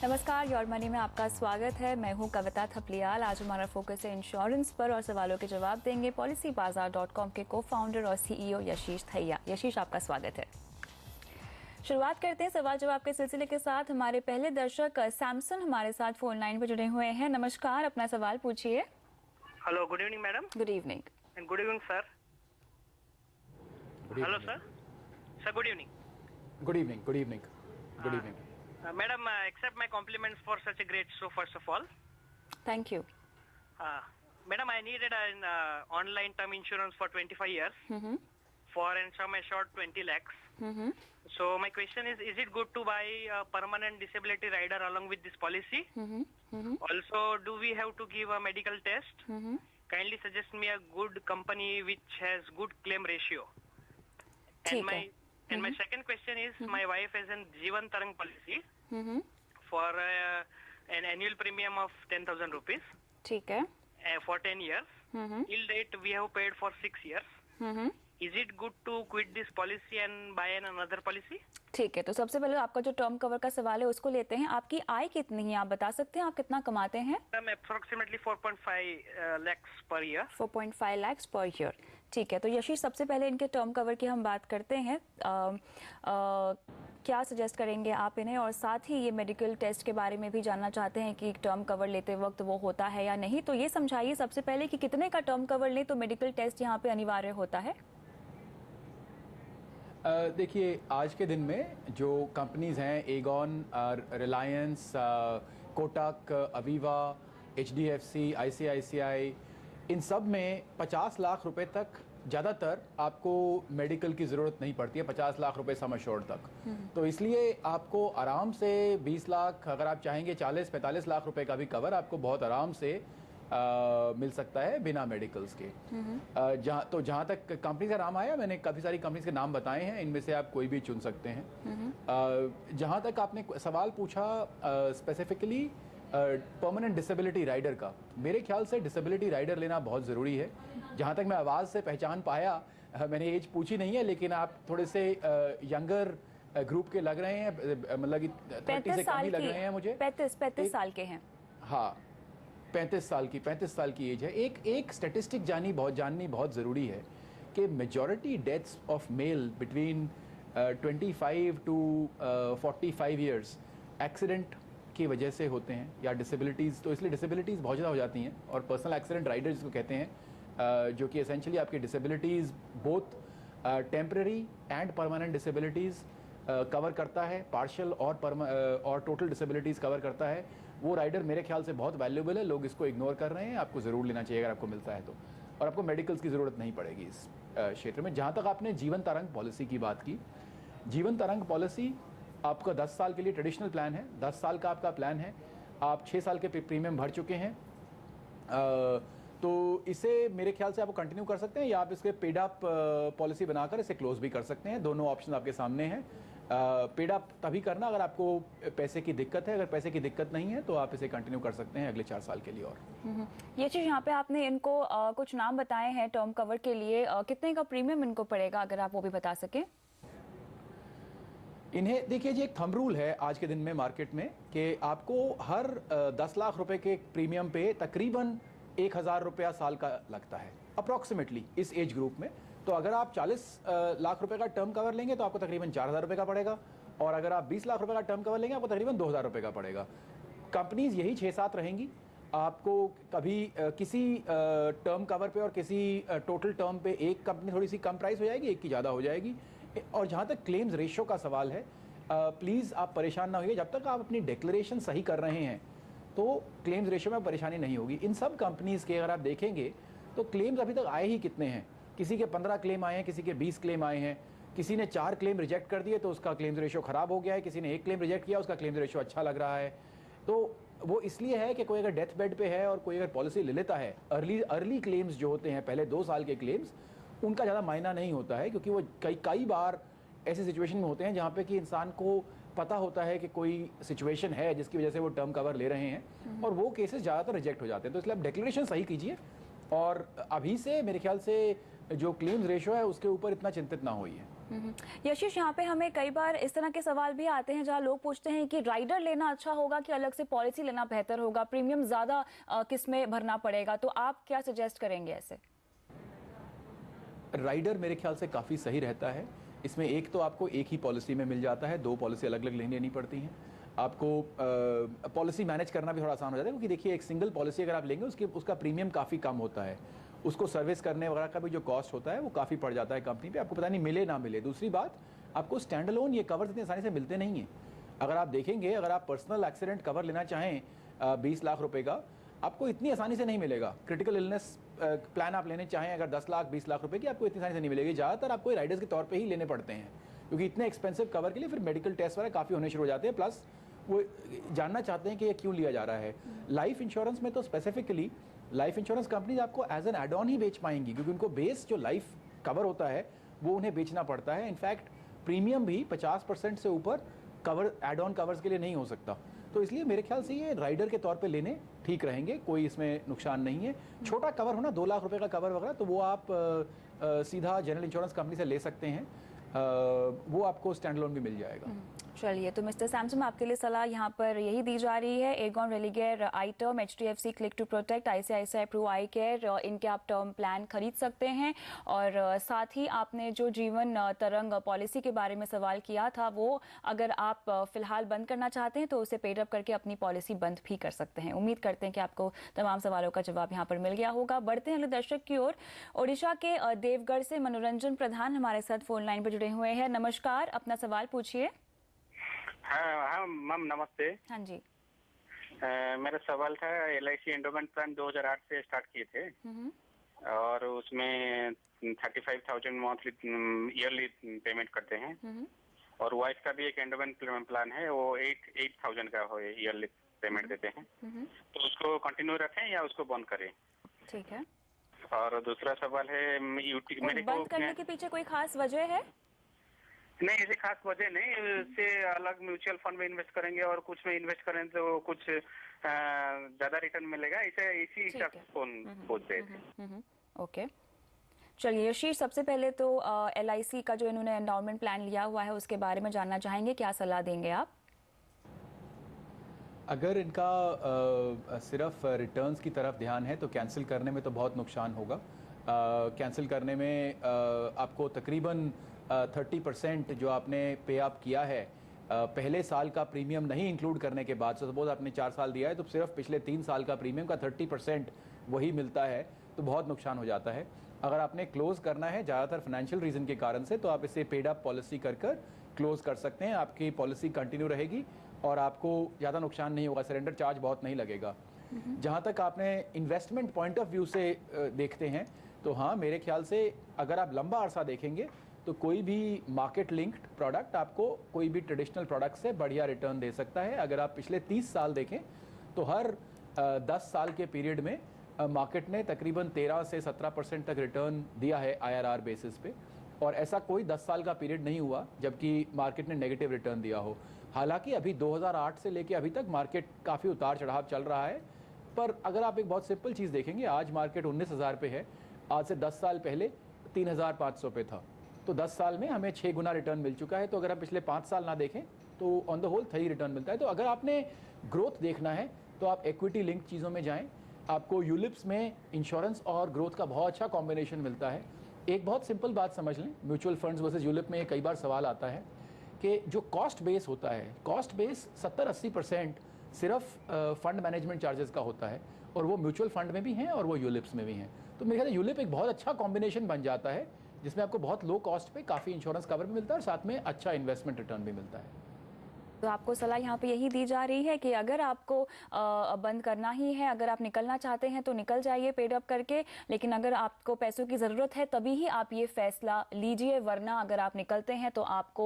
नमस्कार, your money में आपका स्वागत है। मैं हूं कविता थपलियाल। आज हमारा फोकस है इंश्योरेंस पर और सवालों के जवाब देंगे पॉलिसीबाजार.com के को-फाउंडर और सीईओ यशीश थैया। यशीश, आपका स्वागत है। शुरुआत करते हैं सवाल जवाब के सिलसिले के साथ। हमारे पहले दर्शक सैमसन हमारे साथ फोन लाइन पर जुड़े हुए हैं। नमस्कार, अपना सवाल पूछिए। Hello, good evening madam. Good evening. And good evening sir. Hello sir. Sir, good evening. Good evening. Good evening. Good evening. Madam, accept my compliments for such a great show, first of all. Thank you. Madam, I needed an online term insurance for 25 years for and sum assured 20 lakhs. So my question is it good to buy a permanent disability rider along with this policy? Also, do we have to give a medical test? Kindly suggest me a good company which has good claim ratio. And my second question is, my wife has a Jeevan Tarang policy for an annual premium of 10,000 rupees. ठीक है। For 10 years. Till date we have paid for 6 years. Is it good to quit this policy and buy another policy? ठीक है, तो सबसे पहले आपका जो term cover का सवाल है उसको लेते हैं। आपकी आय कितनी है, आप बता सकते हैं आप कितना कमाते हैं? Approximately 4.5 lakhs per year. 4.5 lakhs per year। ठीक है, तो यशीश, सबसे पहले इनके टर्म कवर की हम बात करते हैं। क्या सजेस्ट करेंगे आप इन्हें, और साथ ही ये मेडिकल टेस्ट के बारे में भी जानना चाहते हैं कि टर्म कवर लेते वक्त वो होता है या नहीं। तो ये समझाइए सबसे पहले कि कितने का टर्म कवर लें तो मेडिकल टेस्ट यहाँ पे अनिवार्य होता है। देखिए, आज के दिन में जो कंपनीज हैं, Aegon, Reliance, Kotak, Aviva, HDFC, ICICI, इन सब में 50 लाख रुपए तक ज़्यादातर आपको मेडिकल की ज़रूरत नहीं पड़ती है। 50 लाख रुपए सम एश्योर्ड तक। तो इसलिए आपको आराम से 20 लाख, अगर आप चाहेंगे 40-45 लाख रुपए का भी कवर आपको बहुत आराम से मिल सकता है बिना मेडिकल्स के। जहाँ तक कंपनी का नाम आया, मैंने काफ़ी सारी कंपनीज के नाम बताए हैं, इनमें से आप कोई भी चुन सकते हैं। जहाँ तक आपने सवाल पूछा स्पेसिफिकली परमानेंट डिसेबिलिटी राइडर का, मेरे ख्याल से डिसेबिलिटी राइडर लेना बहुत ज़रूरी है। जहाँ तक मैं आवाज़ से पहचान पाया, मैंने एज पूछी नहीं है, लेकिन आप थोड़े से यंगर ग्रुप के लग रहे हैं, मतलब कि 30 से कम ही लग रहे हैं मुझे। 35 साल के हैं। हाँ, 35 साल की एज है। एक स्टैटिस्टिक जाननी बहुत ज़रूरी है कि majority deaths of male between 25 to 45 years accident की वजह से होते हैं, या डिसेबिलिटीज़। तो इसलिए डिसेबिलिटीज़ बहुत ज़्यादा हो जाती हैं, और पर्सनल एक्सीडेंट राइडर जिसको कहते हैं, जो कि एसेंशियली आपकी disabilities both temporary and permanent disabilities cover करता है, पार्शियल और टोटल डिसेबिलिटीज़ कवर करता है। वो राइडर मेरे ख्याल से बहुत वैल्यूबल है। लोग इसको इग्नोर कर रहे हैं, आपको ज़रूर लेना चाहिए अगर आपको मिलता है तो। और आपको मेडिकल्स की ज़रूरत नहीं पड़ेगी इस क्षेत्र में। जहाँ तक आपने जीवन तरंग पॉलिसी की बात की, जीवन तरंग पॉलिसी आपका 10 साल के लिए ट्रेडिशनल प्लान है। 10 साल का आपका प्लान है, आप 6 साल के प्रीमियम भर चुके हैं, तो इसे मेरे ख्याल से आप कंटिन्यू कर सकते हैं, या आप इसके पेड अप पॉलिसी बनाकर इसे क्लोज भी कर सकते हैं। दोनों ऑप्शन आपके सामने हैं। पेड अप तभी करना अगर आपको पैसे की दिक्कत है। अगर पैसे की दिक्कत नहीं है तो आप इसे कंटिन्यू कर सकते हैं अगले 4 साल के लिए। और ये चीज यहाँ पे आपने इनको कुछ नाम बताए हैं टर्म कवर के लिए, कितने का प्रीमियम इनको पड़ेगा, अगर आप वो भी बता सकें। इन्हें देखिए जी, एक थंब रूल है आज के दिन में मार्केट में कि आपको हर 10 लाख रुपए के प्रीमियम पे तकरीबन 1,000 रुपया साल का लगता है अप्रॉक्सीमेटली इस एज ग्रुप में। तो अगर आप 40 लाख रुपए का टर्म कवर लेंगे तो आपको तकरीबन 4,000 रुपए का पड़ेगा, और अगर आप 20 लाख रुपए का टर्म कवर लेंगे आपको तकरीबन 2,000 रुपए का पड़ेगा। कंपनीज यही 6-7 रहेंगी। आपको कभी किसी टर्म कवर पे और किसी टोटल टर्म पे एक कंपनी थोड़ी सी कम प्राइस हो जाएगी, एक की ज़्यादा हो जाएगी। और जहाँ तक क्लेम्स रेशियो का सवाल है, प्लीज़ आप परेशान ना होइए। जब तक आप अपनी डिक्लेरेशन सही कर रहे हैं तो क्लेम्स रेशियो में परेशानी नहीं होगी। इन सब कंपनीज़ के अगर आप देखेंगे तो क्लेम्स अभी तक आए ही कितने हैं। किसी के 15 क्लेम आए हैं, किसी के 20 क्लेम आए हैं, किसी ने 4 क्लेम रिजेक्ट कर दिए तो उसका क्लेम्स रेशियो ख़राब हो गया है, किसी ने 1 क्लेम रिजेक्ट किया उसका क्लेम्स रेशियो अच्छा लग रहा है। तो वो इसलिए है कि कोई अगर डेथ बेड पे है और कोई अगर पॉलिसी ले लेता है, अर्ली क्लेम्स जो होते हैं, पहले 2 साल के क्लेम्स, उनका ज़्यादा मायना नहीं होता है, क्योंकि वो कई बार ऐसी सिचुएशन में होते हैं जहाँ पे कि इंसान को पता होता है कि कोई सिचुएशन है जिसकी वजह से वो टर्म कवर ले रहे हैं, और वो केसेस ज़्यादातर रिजेक्ट हो जाते हैं। तो इसलिए आप डिक्लेरेशन सही कीजिए, और अभी से मेरे ख्याल से जो क्लेम्स रेशियो है उसके ऊपर इतना चिंतित ना होइए। यशीश, यहाँ पे हमें कई बार इस तरह के सवाल भी आते हैं जहाँ लोग पूछते हैं कि राइडर लेना अच्छा होगा कि अलग से पॉलिसी लेना बेहतर होगा, प्रीमियम ज्यादा किस में भरना पड़ेगा, तो आप क्या सजेस्ट करेंगे ऐसे? राइडर मेरे ख्याल से काफ़ी सही रहता है। इसमें एक तो आपको एक ही पॉलिसी में मिल जाता है, 2 पॉलिसी अलग अलग लेनी पड़ती हैं। आपको पॉलिसी मैनेज करना भी थोड़ा आसान हो जाता है, क्योंकि देखिए एक सिंगल पॉलिसी अगर आप लेंगे उसका प्रीमियम काफ़ी कम होता है, उसको सर्विस करने वगैरह का भी जो कॉस्ट होता है वो काफ़ी पड़ जाता है कंपनी पे, आपको पता नहीं मिले ना मिले। दूसरी बात, आपको स्टैंड अलोन ये कवर इतनी आसानी से मिलते नहीं हैं। अगर आप देखेंगे, अगर आप पर्सनल एक्सीडेंट कवर लेना चाहें 20 लाख रुपए का, आपको इतनी आसानी से नहीं मिलेगा। क्रिटिकल इलनेस प्लान आप लेने चाहें अगर 10 लाख 20 लाख रुपए की, आपको इतनी आसानी से नहीं मिलेगी। ज़्यादातर आपको राइडर्स के तौर पे ही लेने पड़ते हैं, क्योंकि इतने एक्सपेंसिव कवर के लिए फिर मेडिकल टेस्ट वगैरह काफ़ी होने शुरू हो जाते हैं, प्लस वो जानना चाहते हैं कि ये क्यों लिया जा रहा है। लाइफ इंश्योरेंस में तो स्पेसिफिकली लाइफ इंश्योरेंस कंपनीज आपको एज एन एड ऑन ही बेच पाएंगी, क्योंकि उनको बेस जो लाइफ कवर होता है वो उन्हें बेचना पड़ता है। इनफैक्ट प्रीमियम भी 50% से ऊपर कवर एड ऑन कवर्स के लिए नहीं हो सकता। तो इसलिए मेरे ख्याल से ये राइडर के तौर पे लेने ठीक रहेंगे, कोई इसमें नुकसान नहीं है। छोटा कवर हो ना, 2 लाख रुपए का कवर वगैरह, तो वो आप सीधा जनरल इंश्योरेंस कंपनी से ले सकते हैं, वो आपको स्टैंड लोन भी मिल जाएगा। चलिए, तो मिस्टर सैमसन, आपके लिए सलाह यहाँ पर यही दी जा रही है, Aegon Religare, I Term, HDFC click to protect, ICICI Pru I Care, इनके आप टर्म प्लान खरीद सकते हैं। और साथ ही आपने जो जीवन तरंग पॉलिसी के बारे में सवाल किया था, वो अगर आप फिलहाल बंद करना चाहते हैं तो उसे पेड अप करके अपनी पॉलिसी बंद भी कर सकते हैं। उम्मीद करते हैं कि आपको तमाम सवालों का जवाब यहाँ पर मिल गया होगा। बढ़ते हैं अगले दर्शक की ओर। ओडिशा के देवगढ़ से मनोरंजन प्रधान हमारे साथ फोन लाइन पर जुड़े हुए हैं। नमस्कार, अपना सवाल पूछिए। हाँ मैम, नमस्ते। हाँ जी। मेरा सवाल था, LIC एंडोमेंट प्लान 2008 से स्टार्ट किए थे और उसमें 35,000 मंथली ईयरली पेमेंट करते हैं, और वाइफ का भी एक एंडोमेंट प्लान है, वो 8,000 का हो ईयरली पेमेंट देते हैं, तो उसको कंटिन्यू रखें या उसको बंद करें? ठीक है। और दूसरा सवाल है, मेरे को बंद करने के पीछे कोई खास वजह है? नहीं, ऐसी खास वजह नहीं, इससे अलग म्यूचुअल फंड में इन्वेस्ट करेंगे और कुछ में इन्वेस्ट करें तो कुछ ज्यादा रिटर्न मिलेगा, इसी हिसाब से फोन पूछ रहे थे। ओके, चलिए यशीश, सबसे पहले तो LIC का जो इन्होंने एंडाउमेंट प्लान लिया हुआ है उसके बारे में जानना चाहेंगे, क्या सलाह देंगे आप? अगर इनका सिर्फ रिटर्न्स की तरफ ध्यान है तो कैंसिल करने में तो बहुत नुकसान होगा। कैंसिल करने में आपको तकरीबन 30% जो आपने पे अप किया है पहले साल का प्रीमियम नहीं इंक्लूड करने के बाद, सपोज आपने 4 साल दिया है तो सिर्फ पिछले 3 साल का प्रीमियम का 30% वही मिलता है, तो बहुत नुकसान हो जाता है। अगर आपने क्लोज करना है ज़्यादातर फाइनेंशियल रीजन के कारण से, तो आप इसे पेड अप पॉलिसी कर क्लोज कर सकते हैं, आपकी पॉलिसी कंटिन्यू रहेगी और आपको ज़्यादा नुकसान नहीं होगा, सरेंडर चार्ज बहुत नहीं लगेगा। जहाँ तक आपने इन्वेस्टमेंट पॉइंट ऑफ व्यू से देखते हैं तो हाँ, मेरे ख्याल से अगर आप लंबा अरसा देखेंगे तो कोई भी मार्केट लिंक्ड प्रोडक्ट आपको कोई भी ट्रेडिशनल प्रोडक्ट से बढ़िया रिटर्न दे सकता है। अगर आप पिछले 30 साल देखें तो हर 10 साल के पीरियड में मार्केट ने तकरीबन 13 से 17% तक रिटर्न दिया है IRR बेसिस पे, और ऐसा कोई 10 साल का पीरियड नहीं हुआ जबकि मार्केट ने नेगेटिव रिटर्न दिया हो। हालांकि अभी 2008 से लेके अभी तक मार्केट काफ़ी उतार चढ़ाव चल रहा है, पर अगर आप एक बहुत सिंपल चीज़ देखेंगे, आज मार्केट 19,000 पे है, आज से 10 साल पहले 3,500 पे था, तो 10 साल में हमें 6 गुना रिटर्न मिल चुका है। तो अगर आप पिछले 5 साल ना देखें तो ऑन द होल 3 रिटर्न मिलता है। तो अगर आपने ग्रोथ देखना है तो आप इक्विटी लिंक चीज़ों में जाएं, आपको यूलिप्स में इंश्योरेंस और ग्रोथ का बहुत अच्छा कॉम्बिनेशन मिलता है। एक बहुत सिंपल बात समझ लें, म्यूचुअल फंड्स वर्सेस यूलिप में कई बार सवाल आता है कि जो कॉस्ट बेस होता है, कॉस्ट बेस 70-80% सिर्फ फंड मैनेजमेंट चार्जेस का होता है, और वो म्यूचुअल फंड में भी हैं और वो यूलिप्स में भी हैं। तो मेरे ख्याल से यूलिप एक बहुत अच्छा कॉम्बिनेशन बन जाता है जिसमें आपको बहुत लो कॉस्ट पे काफ़ी इंश्योरेंस कवर भी मिलता है और साथ में अच्छा इन्वेस्टमेंट रिटर्न भी मिलता है। तो आपको सलाह यहाँ पे यही दी जा रही है कि अगर आपको बंद करना ही है, अगर आप निकलना चाहते हैं तो निकल जाइए पेड अप करके, लेकिन अगर आपको पैसों की ज़रूरत है तभी ही आप ये फैसला लीजिए, वरना अगर आप निकलते हैं तो आपको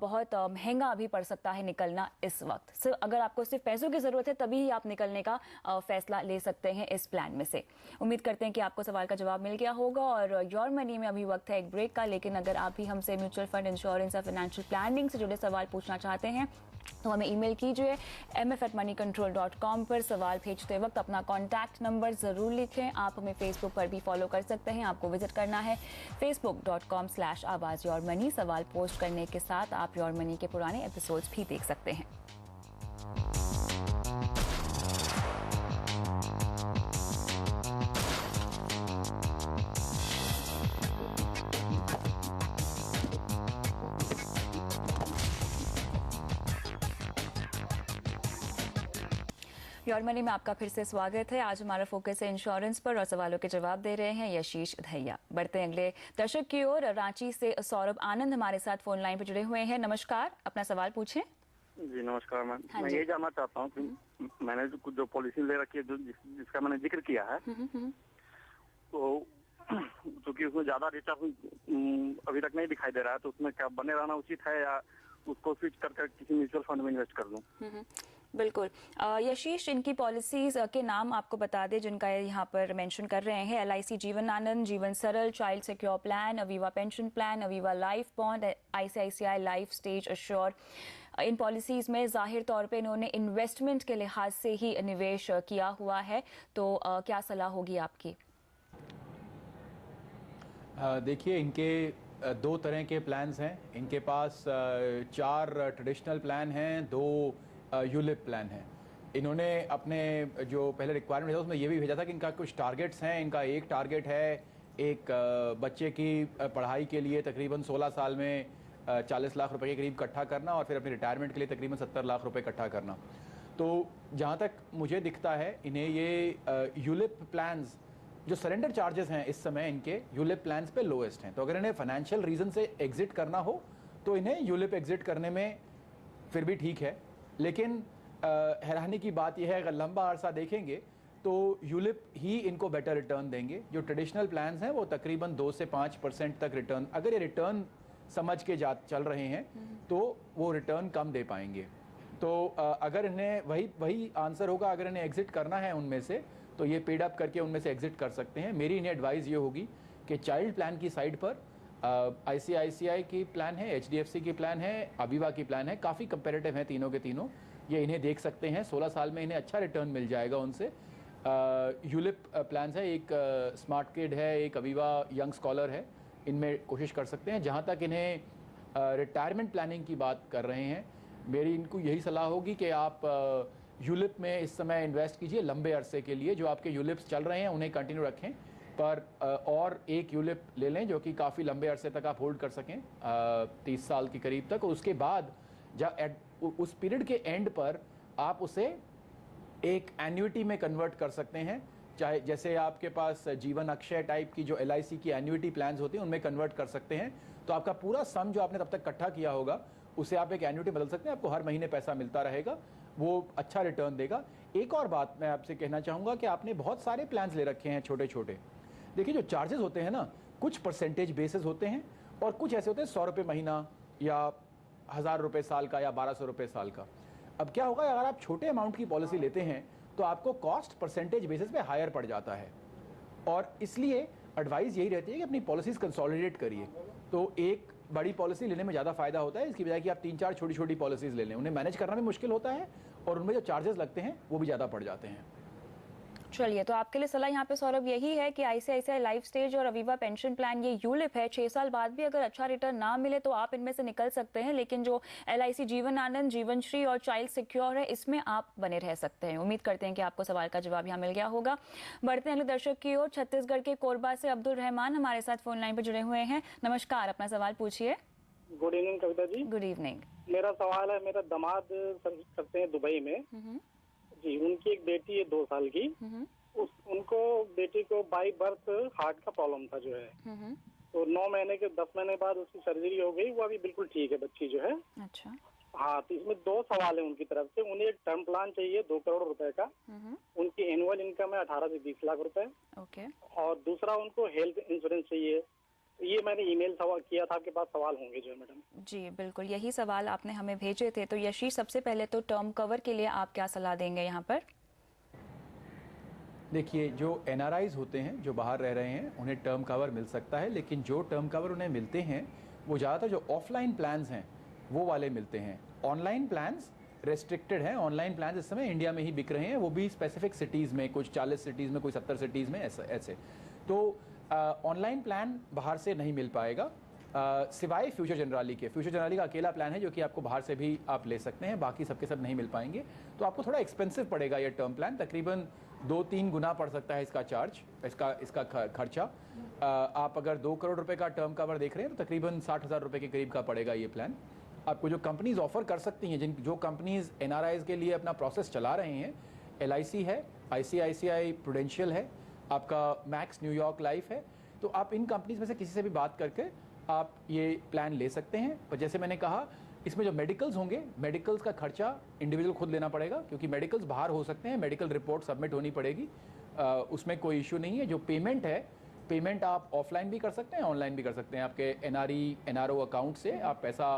बहुत महंगा भी पड़ सकता है निकलना इस वक्त। सिर्फ अगर आपको सिर्फ पैसों की ज़रूरत है तभी ही आप निकलने का फैसला ले सकते हैं इस प्लान में से। उम्मीद करते हैं कि आपको सवाल का जवाब मिल गया होगा। और योर मनी में अभी वक्त है एक ब्रेक का, लेकिन अगर आप भी हमसे म्यूचुअल फंड, इंश्योरेंस या फाइनेंशियल प्लानिंग से जुड़े सवाल पूछना चाहते हैं तो हमें ईमेल कीजिए mf@moneycontrol.com पर। सवाल भेजते वक्त अपना कॉन्टैक्ट नंबर ज़रूर लिखें। आप हमें फेसबुक पर भी फॉलो कर सकते हैं। आपको विजिट करना है facebook.com/आवाज़-योर-मनी। सवाल पोस्ट करने के साथ आप योर मनी के पुराने एपिसोड्स भी देख सकते हैं। योर मनी में आपका फिर से स्वागत है। आज हमारा फोकस है इंश्योरेंस पर और सवालों के जवाब दे रहे हैं यशीश धैया। बढ़ते हैं अगले दर्शक की ओर। रांची से सौरभ आनंद हमारे साथ फोन लाइन पर जुड़े हुए हैं। नमस्कार, अपना सवाल पूछें। जी नमस्कार मैम। हाँ मैं जी। ये जानना चाहता हूँ कि मैंने जो पॉलिसी ले रखी है, जिसका मैंने जिक्र किया है, तो चूंकि उसमें ज्यादा रिटर्न अभी तक नहीं दिखाई दे रहा है, तो उसमें क्या बने रहना उचित है या उसको स्विच कर किसी म्यूचुअल फंड में इन्वेस्ट कर दूं? बिल्कुल। यशीश, इनकी पॉलिसीज के नाम आपको बता दें जिनका यहाँ पर मेंशन कर रहे हैं। LIC जीवन Anand, Jeevan Saral, child secure plan, Aviva pension plan, Aviva life bond, ICICI life stage assure. इन पॉलिसीज में जाहिर तौर पे इन्होंने इन्वेस्टमेंट के लिहाज से ही निवेश किया हुआ है, तो क्या सलाह होगी आपकी? देखिए, इनके दो तरह के प्लान्स हैं। इनके पास 4 ट्रेडिशनल प्लान हैं, 2 यूलिप प्लान हैं। इन्होंने अपने जो पहले रिक्वायरमेंट था उसमें ये भी भेजा था कि इनका कुछ टारगेट्स हैं। इनका एक टारगेट है एक बच्चे की पढ़ाई के लिए तकरीबन 16 साल में 40 लाख रुपए के करीब इकट्ठा करना और फिर अपने रिटायरमेंट के लिए तकरीबन 70 लाख रुपए इकट्ठा करना। तो जहाँ तक मुझे दिखता है, इन्हें ये यूलिप प्लान्स जो सरेंडर चार्जेस हैं इस समय इनके यूलिप प्लान्स पे लोएस्ट हैं। तो अगर इन्हें फाइनेंशियल रीजन से एग्जिट करना हो तो इन्हें यूलिप एग्जिट करने में फिर भी ठीक है। लेकिन हैरानी की बात यह है, अगर लंबा अरसा देखेंगे तो यूलिप ही इनको बेटर रिटर्न देंगे। जो ट्रेडिशनल प्लान्स हैं वो तकरीबन 2 से 5% तक रिटर्न, अगर ये रिटर्न समझ के चल रहे हैं तो वो रिटर्न कम दे पाएंगे। तो अगर इन्हें वही आंसर होगा, अगर इन्हें एग्जिट करना है उनमें से तो ये पेड अप करके उनमें से एग्जिट कर सकते हैं। मेरी इन्हें एडवाइस ये होगी कि चाइल्ड प्लान की साइड पर ICICI की प्लान है, HDFC की प्लान है, अवीवा की प्लान है, काफ़ी कंपेरेटिव हैं तीनों के तीनों। ये इन्हें देख सकते हैं, 16 साल में इन्हें अच्छा रिटर्न मिल जाएगा उनसे। यूलिप प्लान्स है, एक स्मार्ट किड है, एक अवीवा यंग स्कॉलर है, इनमें कोशिश कर सकते हैं। जहाँ तक इन्हें रिटायरमेंट प्लानिंग की बात कर रहे हैं, मेरी इनको यही सलाह होगी कि आप यूलिप में इस समय इन्वेस्ट कीजिए लंबे अरसे के लिए। जो आपके यूलिप्स चल रहे हैं उन्हें कंटिन्यू रखें, पर और एक यूलिप ले लें जो कि काफ़ी लंबे अरसे तक आप होल्ड कर सकें, 30 साल के करीब तक। और उसके बाद जब उस पीरियड के एंड पर आप उसे एक एन्युटी में कन्वर्ट कर सकते हैं। चाहे जैसे आपके पास जीवन अक्षय टाइप की जो LIC की एन्युटी प्लान्स होती हैं उनमें कन्वर्ट कर सकते हैं। तो आपका पूरा सम जो आपने तब तक इकट्ठा किया होगा उसे आप एक एन्युटी बदल सकते हैं, आपको हर महीने पैसा मिलता रहेगा, वो अच्छा रिटर्न देगा। एक और बात मैं आपसे कहना चाहूँगा कि आपने बहुत सारे प्लान्स ले रखे हैं छोटे छोटे। देखिए, जो चार्जेस होते हैं ना, कुछ परसेंटेज बेसिस होते हैं और कुछ ऐसे होते हैं 100 रुपये महीना या 1000 रुपये साल का या 1200 रुपये साल का। अब क्या होगा, अगर आप छोटे अमाउंट की पॉलिसी लेते हैं तो आपको कॉस्ट परसेंटेज बेसिस पे हायर पड़ जाता है, और इसलिए एडवाइस यही रहती है कि अपनी पॉलिसीज कंसोलिडेट करिए। तो एक बड़ी पॉलिसी लेने में ज़्यादा फायदा होता है इसकी बजाय कि आप 3-4 छोटी छोटी पॉलिसीज ले लें। उन्हें मैनेज करना भी मुश्किल होता है और उनमें जो चार्जेस लगते हैं वो भी ज़्यादा पड़ जाते हैं। चलिए, तो आपके लिए सलाह यहाँ पे सौरभ यही है कि ICICI लाइफ स्टेज और अवीवा पेंशन प्लान ये यूलिप है, 6 साल बाद भी अगर अच्छा रिटर्न ना मिले तो आप इनमें से निकल सकते हैं। लेकिन जो LIC जीवन आनंद, जीवन श्री और चाइल्ड सिक्योर है, इसमें आप बने रह सकते हैं। उम्मीद करते हैं कि आपको सवाल का जवाब यहाँ मिल गया होगा। बढ़ते हैं अगले दर्शक की ओर। छत्तीसगढ़ के कोरबा से अब्दुल रहमान हमारे साथ फोन लाइन पर जुड़े हुए हैं। नमस्कार, अपना सवाल पूछिए। Good evening Kavita ji. Good evening. मेरा सवाल है, मेरा दामाद सर्विस करते हैं दुबई में जी। उनकी एक बेटी है 2 साल की। उनको बेटी को बाई बर्थ हार्ट का प्रॉब्लम था जो है, तो 9 महीने के 10 महीने बाद उसकी सर्जरी हो गई। वो अभी बिल्कुल ठीक है बच्ची जो है। अच्छा। हाँ, तो इसमें 2 सवाल है उनकी तरफ से। उन्हें एक टर्म प्लान चाहिए 2 करोड़ रुपए का। उनकी एनुअल इनकम है 18 से 20 लाख रुपए। ओके। और दूसरा उनको हेल्थ इंश्योरेंस चाहिए। ये मैंने ईमेल सवाल किया था, आपके पास सवाल होंगे जो है मैडम। जी बिल्कुल, यही सवाल आपने हमें भेजे थे। तो यशीश, सबसे पहले तो टर्म कवर के लिए आप क्या सलाह देंगे यहाँ पर? देखिए, जो NRIs होते हैं जो बाहर रह रहे हैं उन्हें टर्म कवर मिल सकता है, लेकिन जो टर्म कवर उन्हें मिलते हैं वो ज़्यादातर जो ऑफलाइन प्लान्स हैं वो वाले मिलते हैं। ऑनलाइन प्लान्स रेस्ट्रिक्टेड हैं। ऑनलाइन प्लान इस समय इंडिया में ही बिक रहे हैं, वो भी स्पेसिफिक सिटीज़ में, कुछ 40 सिटीज़ में, कोई 70 सिटीज़ में, ऐसे। तो ऑनलाइन प्लान बाहर से नहीं मिल पाएगा, सिवाय फ्यूचर जनरली के। फ्यूचर जनरली का अकेला प्लान है जो कि आपको बाहर से भी आप ले सकते हैं, बाकी सबके सब नहीं मिल पाएंगे। तो आपको थोड़ा एक्सपेंसिव पड़ेगा ये टर्म प्लान, तकरीबन 2-3 गुना पड़ सकता है इसका चार्ज, इसका खर्चा। आप अगर 2 करोड़ रुपए का टर्म कवर देख रहे हैं तो तकरीबन 60,000 रुपए के करीब का पड़ेगा ये प्लान। आपको जो कंपनीज ऑफर कर सकती हैं, जो कंपनीज एनआरआईज के लिए अपना प्रोसेस चला रहे हैं, LIC है, ICICI प्रूडेंशियल है, आपका मैक्स न्यूयॉर्क लाइफ है, तो आप इन कंपनीज में से किसी से भी बात करके आप ये प्लान ले सकते हैं। और जैसे मैंने कहा, इसमें जो मेडिकल्स होंगे, मेडिकल्स का खर्चा इंडिविजुअल खुद लेना पड़ेगा, क्योंकि मेडिकल्स बाहर हो सकते हैं, मेडिकल रिपोर्ट सबमिट होनी पड़ेगी, उसमें कोई इशू नहीं है। जो पेमेंट है, पेमेंट आप ऑफलाइन भी कर सकते हैं, ऑनलाइन भी कर सकते हैं। आपके NRO अकाउंट से आप पैसा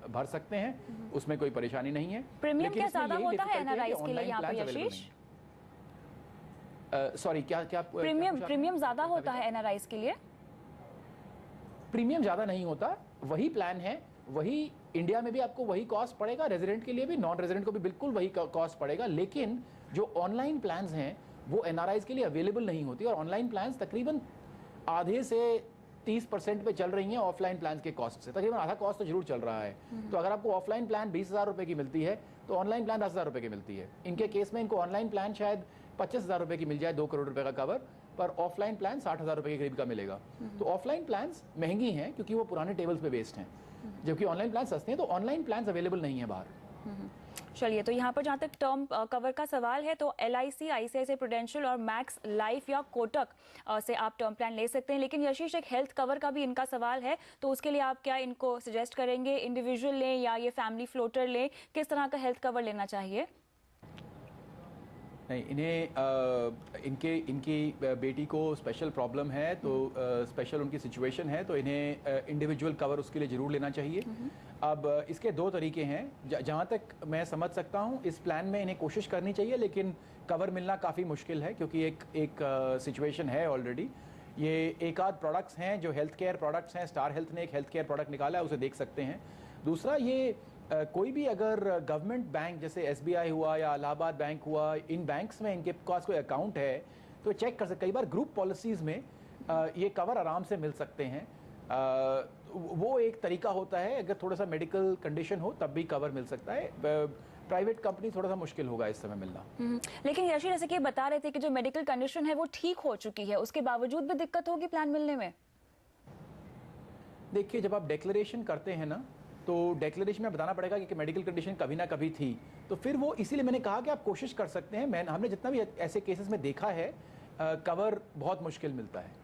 भर सकते हैं, उसमें कोई परेशानी नहीं है। प्रीमियम क्या ज्यादा होता है NRIs के लिए यहाँ पर यशीश? सॉरी, क्या प्रीमियम ज्यादा होता है NRIs के लिए? प्रीमियम ज़्यादा नहीं होता, वही प्लान है, वही इंडिया में भी आपको वही कॉस्ट पड़ेगा, रेजिडेंट के लिए भी, नॉन रेजिडेंट को भी बिल्कुल वही कॉस्ट पड़ेगा। लेकिन जो ऑनलाइन प्लान्स हैं वो NRIs के लिए अवेलेबल नहीं होती, और ऑनलाइन प्लान्स तकरीबन आधे से 30% पे चल रही हैं ऑफलाइन प्लान्स के कॉस्ट से। तकरीबन आधा कॉस्ट तो जरूर चल रहा है। तो अगर आपको ऑफलाइन प्लान 20,000 रुपए की मिलती है तो ऑनलाइन प्लान 10,000 रुपए की मिलती है। इनके केस में इनको ऑनलाइन प्लान शायद 25,000 रुपए की मिल जाए, 2 करोड़ रुपए का कवर, पर ऑफलाइन प्लान 60,000 रुपए के करीब का मिलेगा। तो ऑफलाइन प्लान्स महंगी हैं क्योंकि वो पुराने टेबल्स पे बेस्ड हैं, जबकि ऑनलाइन प्लान सस्ते हैं। तो ऑनलाइन प्लान्स अवेलेबल नहीं है बाहर। चलिए, तो यहाँ पर जहाँ तक टर्म कवर का सवाल है, तो LIC, ICICI प्रूडेंशियल और मैक्स लाइफ या कोटक से आप टर्म प्लान ले सकते हैं। लेकिन यशीश, एक हेल्थ कवर का भी इनका सवाल है, तो उसके लिए आप क्या इनको सजेस्ट करेंगे? इंडिविजुअल लें या ये फैमिली फ्लोटर लें? किस तरह का हेल्थ कवर लेना चाहिए? नहीं, इनकी बेटी को स्पेशल प्रॉब्लम है, तो स्पेशल उनकी सिचुएशन है, तो इन्हें इंडिविजुअल कवर उसके लिए ज़रूर लेना चाहिए। अब इसके 2 तरीके हैं, जहाँ तक मैं समझ सकता हूँ इस प्लान में इन्हें कोशिश करनी चाहिए, लेकिन कवर मिलना काफ़ी मुश्किल है क्योंकि एक सिचुएशन है ऑलरेडी। ये एक आध प्रोडक्ट्स हैं जो हेल्थ केयर प्रोडक्ट्स हैं, स्टार हेल्थ ने एक हेल्थ केयर प्रोडक्ट निकाला है, उसे देख सकते हैं। दूसरा, ये कोई भी अगर गवर्नमेंट बैंक जैसे SBI हुआ या इलाहाबाद बैंक हुआ, इन बैंक्स में इनके पास कोई अकाउंट है तो चेक कर सकते। कई बार ग्रुप पॉलिसीज़ में ये कवर आराम से मिल सकते हैं। वो एक तरीका होता है, अगर थोड़ा सा मेडिकल कंडीशन हो तब भी कवर मिल सकता है। प्राइवेट कंपनी थोड़ा सा मुश्किल होगा इस समय मिलना। लेकिन यशीश, जैसे कि बता रहे थे कि जो मेडिकल कंडीशन है वो ठीक हो चुकी है, उसके बावजूद भी दिक्कत होगी प्लान मिलने में? देखिए, जब आप डिक्लेरेशन करते हैं ना, तो डिक्लेरेशन में बताना पड़ेगा कि मेडिकल कंडीशन कभी ना कभी थी, तो फिर वो इसीलिए मैंने कहा कि आप कोशिश कर सकते हैं। हमने जितना भी ऐसे केसेस में देखा है, कवर बहुत मुश्किल मिलता है।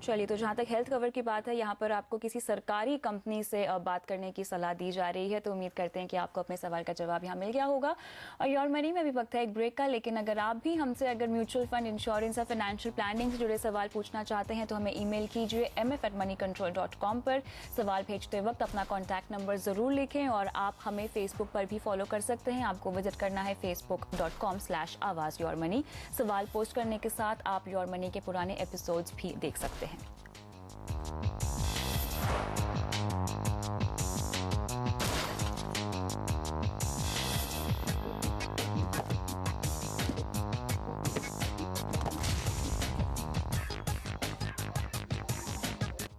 चलिए, तो जहाँ तक हेल्थ कवर की बात है, यहाँ पर आपको किसी सरकारी कंपनी से बात करने की सलाह दी जा रही है, तो उम्मीद करते हैं कि आपको अपने सवाल का जवाब यहाँ मिल गया होगा। और योर मनी में भी वक्त है एक ब्रेक का, लेकिन अगर आप भी हमसे अगर म्यूचुअल फंड, इंश्योरेंस या फाइनेंशियल प्लानिंग से जुड़े सवाल पूछना चाहते हैं तो हमें ईमेल कीजिए mf@moneycontrol.com पर। सवाल भेजते वक्त अपना कॉन्टैक्ट नंबर ज़रूर लिखें, और आप हमें फेसबुक पर भी फॉलो कर सकते हैं। आपको विजिट करना है facebook.com/आवाज़-योर-मनी। सवाल पोस्ट करने के साथ आप योर मनी के पुराने एपिसोड्स भी देख सकते हैं।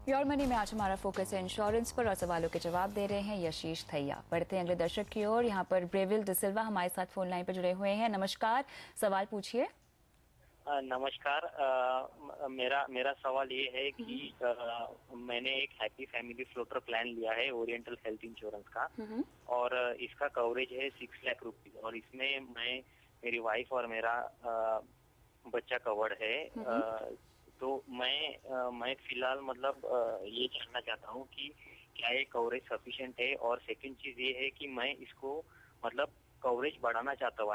योर मनी में आज हमारा फोकस है इंश्योरेंस पर, और सवालों के जवाब दे रहे हैं यशीश थैया। बढ़ते हैं अगले दर्शक की ओर। यहाँ पर ब्रेविल डिसिल्वा हमारे साथ फोन लाइन पर जुड़े हुए हैं। नमस्कार, सवाल पूछिए। नमस्कार, मेरा सवाल ये है कि मैंने एक हैप्पी फैमिली फ्लोटर प्लान लिया है ओरिएंटल हेल्थ इंश्योरेंस का, और इसका कवरेज है 6 लाख रुपीज, और इसमें मेरी वाइफ और मेरा बच्चा कवर्ड है। तो मैं फिलहाल मतलब ये जानना चाहता हूँ कि क्या ये कवरेज सफिशिएंट है, और सेकंड चीज ये है कि मैं इसको मतलब कवरेज बढ़ाना चाहता हूँ।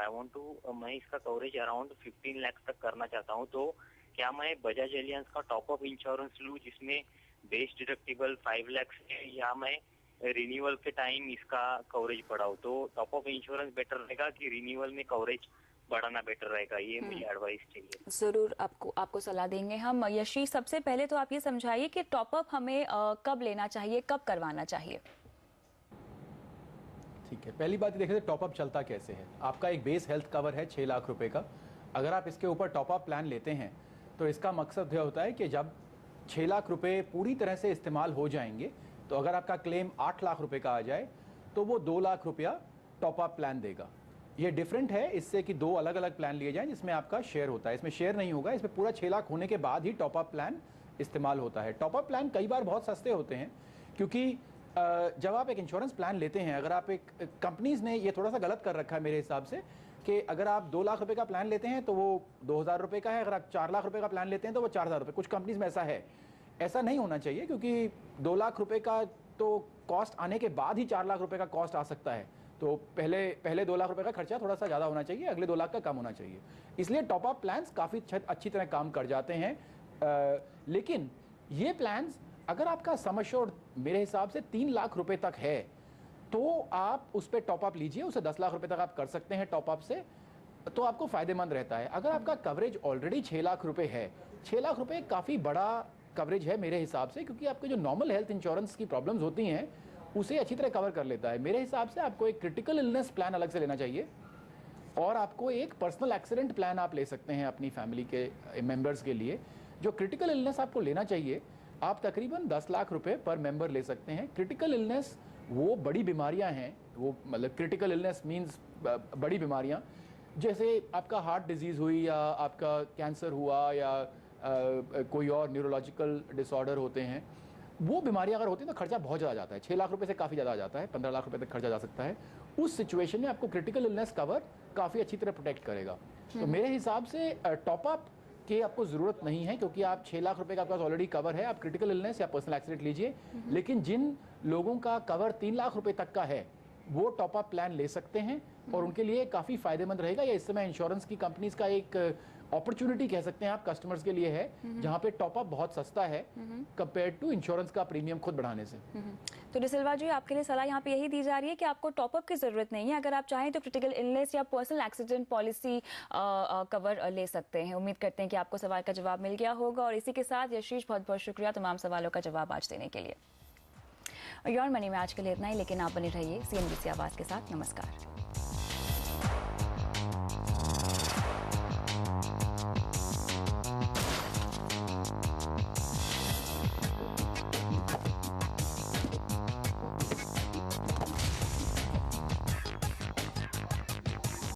मैं इसका कवरेज अराउंड 15 लाख तक करना चाहता हूँ। तो क्या मैं बजाज एलियंस का टॉप अप इंश्योरेंस लूँ जिसमें बेस डिडक्टिबल 5 लाख है, या मैं रिन्यूअल के टाइम इसका कवरेज बढ़ाऊँ? तो टॉप अप इंश्योरेंस बेटर रहेगा कि रिन्यूअल में कवरेज बढ़ाना बेटर रहेगा? ये मुझे एडवाइस चाहिए। जरूर आपको सलाह देंगे हम। यशी, सबसे पहले तो आप ये समझाइए कि टॉपअप हमें कब लेना चाहिए, कब करवाना चाहिए? ठीक है, पहली बात देखें तो टॉपअप चलता कैसे है। आपका एक बेस हेल्थ कवर है 6 लाख रुपए का। अगर आप इसके ऊपर टॉपअप प्लान लेते हैं तो इसका मकसद यह होता है कि जब 6 लाख रुपए पूरी तरह से इस्तेमाल हो जाएंगे तो अगर आपका क्लेम 8 लाख रुपए का आ जाए तो वो 2 लाख रुपया टॉपअप प्लान देगा। ये डिफरेंट है इससे कि 2 अलग अलग प्लान लिए जाएं जिसमें आपका शेयर होता है। इसमें शेयर नहीं होगा, इसमें पूरा 6 लाख होने के बाद ही टॉपअप प्लान इस्तेमाल होता है। टॉपअप प्लान कई बार बहुत सस्ते होते हैं क्योंकि जब आप एक इंश्योरेंस प्लान लेते हैं, अगर आप एक कंपनीज ने ये थोड़ा सा गलत कर रखा है मेरे हिसाब से कि अगर आप 2 लाख रुपए का प्लान लेते हैं तो वो 2,000 रुपए का है, अगर आप 4 लाख रुपए का प्लान लेते हैं तो वो 4,000 रुपए। कुछ कंपनीज में ऐसा है, ऐसा नहीं होना चाहिए क्योंकि 2 लाख रुपए का तो कॉस्ट आने के बाद ही 4 लाख रुपए का कॉस्ट आ सकता है। तो पहले 2 लाख रुपए का खर्चा थोड़ा सा ज़्यादा होना चाहिए, अगले 2 लाख का कम होना चाहिए। इसलिए टॉपअप प्लान्स काफ़ी अच्छी तरह काम कर जाते हैं। लेकिन ये प्लान्स अगर आपका सम एश्योर्ड मेरे हिसाब से 3 लाख रुपए तक है तो आप उस पर टॉपअप लीजिए, उसे 10 लाख रुपए तक आप कर सकते हैं टॉपअप से, तो आपको फायदेमंद रहता है। अगर आपका कवरेज ऑलरेडी 6 लाख रुपए है, 6 लाख रुपए काफ़ी बड़ा कवरेज है मेरे हिसाब से, क्योंकि आपके जो नॉर्मल हेल्थ इंश्योरेंस की प्रॉब्लम्स होती हैं उसे अच्छी तरह कवर कर लेता है। मेरे हिसाब से आपको एक क्रिटिकल इलनेस प्लान अलग से लेना चाहिए और आपको एक पर्सनल एक्सीडेंट प्लान आप ले सकते हैं अपनी फैमिली के मेंबर्स के लिए। जो क्रिटिकल इलनेस आपको लेना चाहिए, आप तकरीबन 10 लाख रुपए पर मेंबर ले सकते हैं। क्रिटिकल इलनेस वो बड़ी बीमारियां हैं, वो मतलब क्रिटिकल इलनेस मींस बड़ी बीमारियां, जैसे आपका हार्ट डिजीज़ हुई या आपका कैंसर हुआ या कोई और न्यूरोलॉजिकल डिसऑर्डर होते हैं। वो बीमारियां अगर होती हैं तो खर्चा बहुत ज़्यादा जाता है, 6 लाख रुपए से काफ़ी ज़्यादा आ जाता है, 15 लाख रुपए तक खर्चा जा सकता है। उस सिचुएशन में आपको क्रिटिकल इलनेस कवर काफ़ी अच्छी तरह प्रोटेक्ट करेगा। तो मेरे हिसाब से टॉपअप की आपको ज़रूरत नहीं है क्योंकि आप 6 लाख रुपए का आपके पास ऑलरेडी कवर है। आप क्रिटिकल इलनेस या पर्सनल एक्सीडेंट लीजिए, लेकिन जिन लोगों का कवर 3 लाख रुपए तक का है वो टॉपअप प्लान ले सकते हैं और उनके लिए काफ़ी फायदेमंद रहेगा। या इस समय इंश्योरेंस की कंपनीज का एक अपॉर्चुनिटी कह सकते हैं आप कस्टमर्स के लिए है, जहां पे टॉपअप बहुत सस्ता है कंपेयर टू इंश्योरेंस का प्रीमियम खुद बढ़ाने से। तो डिसिल्वा जी, आपके लिए सलाह यहाँ पे यही दी जा रही है कि आपको टॉपअप की जरूरत नहीं है। अगर आप चाहें तो क्रिटिकल इलनेस या पर्सनल एक्सीडेंट पॉलिसी कवर ले सकते हैं। उम्मीद करते हैं कि आपको सवाल का जवाब मिल गया होगा और इसी के साथ यशीश बहुत बहुत शुक्रिया तमाम सवालों का जवाब आज देने के लिए। और योर मनी में आज के लिए इतना ही, लेकिन आप बने रहिए CNBC आवाज़ के साथ। नमस्कार।